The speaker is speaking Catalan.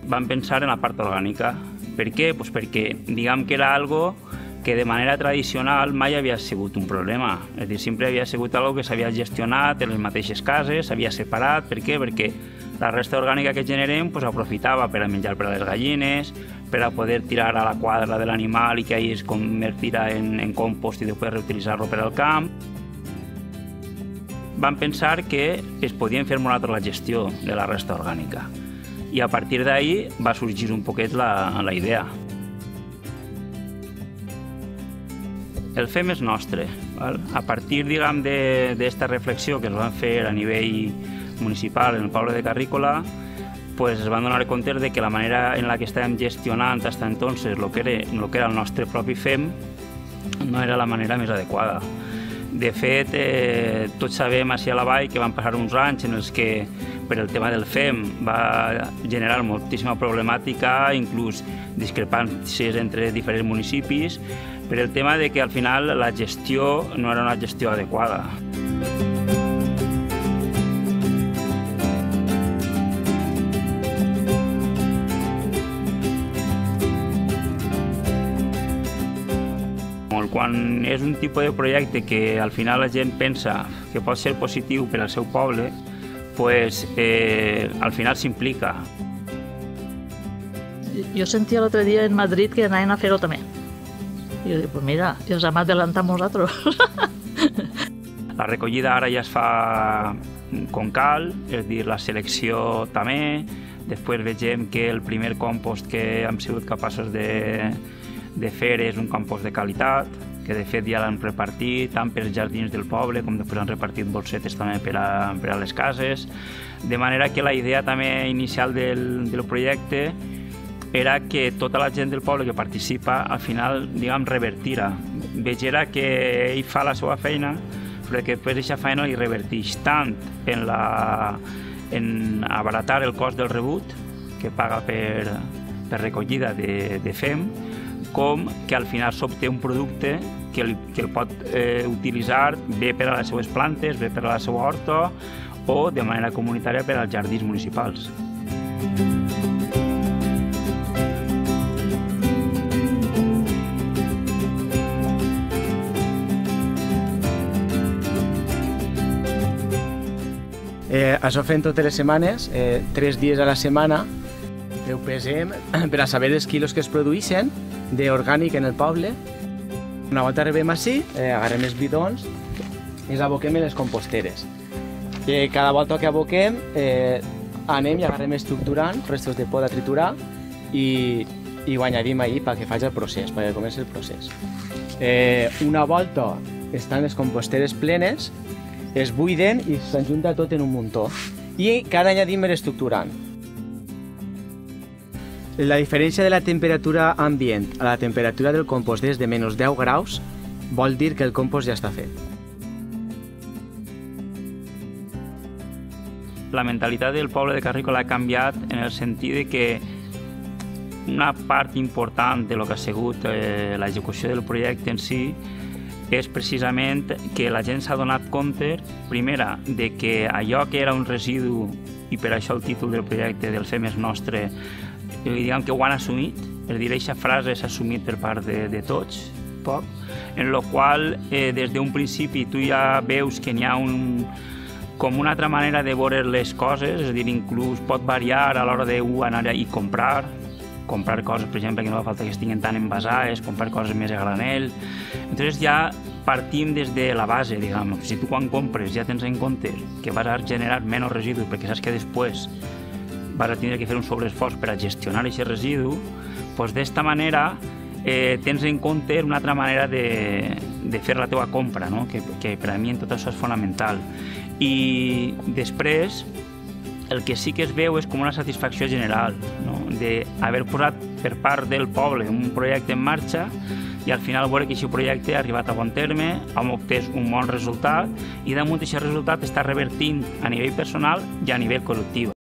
vam pensar en la part orgànica. Per què? Pues perquè diguem que era algo que de manera tradicional mai havia sigut un problema. És a dir, sempre havia sigut algo que s'havia gestionat en les mateixes cases, s'havia separat. Per què? Perquè la resta orgànica que generem aprofitava per a menjar per a les gallines, per a poder tirar a la quadra de l'animal i que ahir es convertirà en compost i després reutilitzar-lo per al camp. Vam pensar que es podien fer molt altra la gestió de la resta orgànica. I a partir d'ahir va sorgir un poquet la idea. El FEM és nostre. A partir d'esta reflexió que es va fer a nivell municipal en el poble de Carrícola, es van donar compte que la manera en la que estàvem gestionant fins entonces el que era el nostre propi FEM no era la manera més adequada. De fet, tots sabem així a la vall que van passar uns anys en els que per el tema del FEM va generar moltíssima problemàtica, inclús discrepàncies entre diferents municipis, per el tema de que al final la gestió no era una gestió adequada. Quan és un tipus de projecte que al final la gent pensa que pot ser positiu per al seu poble, al final s'implica. Jo sentia l'altre dia en Madrid que anaven a fer-ho també. I jo dic, pues mira, ja ens hem adelantat nosaltres. La recollida ara ja es fa com cal, és a dir, la selecció també. Després vegem que el primer compost que hem sigut capaços de fer és un compost de qualitat, que de fet ja l'han repartit tant pels jardins del poble com després han repartit bolsetes també per a les cases, de manera que la idea també inicial del projecte era que tota la gent del poble que participa al final, diguem, revertirà, vegera que ell fa la seva feina, però que després aquesta feina li reverteix tant en abaratar el cost del rebut que paga per recollida de FEM, com que al final s'obté un producte que el pot utilitzar bé per a les seues plantes, bé per a la seva horta o de manera comunitària per als jardins municipals. Això fem totes les setmanes, 3 dies a la setmana. Ho pesem per a saber els quilos que es produeixen d'orgànic en el poble. Una volta arribem així, agarrem els bidons i els aboquem en les composteres. Cada volta que aboquem anem i agarrem estructurant, restos de poda triturar i ho añadim ahí perquè faci el procés, perquè comenci el procés. Una volta estan les composteres plenes, es buiden i s'enjunta tot en un muntó. I cada añadim l'estricturant. La diferència de la temperatura ambient a la temperatura del compost és de menys 10 graus, vol dir que el compost ja està fet. La mentalitat del poble de Carrícola ha canviat en el sentit de que una part important de lo que ha sigut l'execució del projecte en si és precisament que la gent s'ha donat compte, primera, de que allò que era un residu, i per això el títol del projecte del FEM és nostre, diguem que ho han assumit, és a dir, aquesta frase s'ha assumit per part de tots, poc, en la qual des d'un principi tu ja veus que n'hi ha com una altra manera de veure les coses, és a dir, inclús pot variar a l'hora d'anar i comprar coses, per exemple, que no fa falta que estiguin tan envasades, comprar coses més a granel. Entonces ja partim des de la base, diguem. Si tu quan compres ja tens en compte que vas a generar menys residus perquè saps que després vas a tindre que fer un sobreesforç per a gestionar aquest residu, doncs d'esta manera tens en compte una altra manera de fer la teva compra, que per a mi en tot això és fonamental. I després el que sí que es veu és com una satisfacció general d'haver posat per part del poble un projecte en marxa i al final veure que aquest projecte ha arribat a bon terme, hem obtès un bon resultat i damunt d'aquest resultat està revertint a nivell personal i a nivell col·lectiu.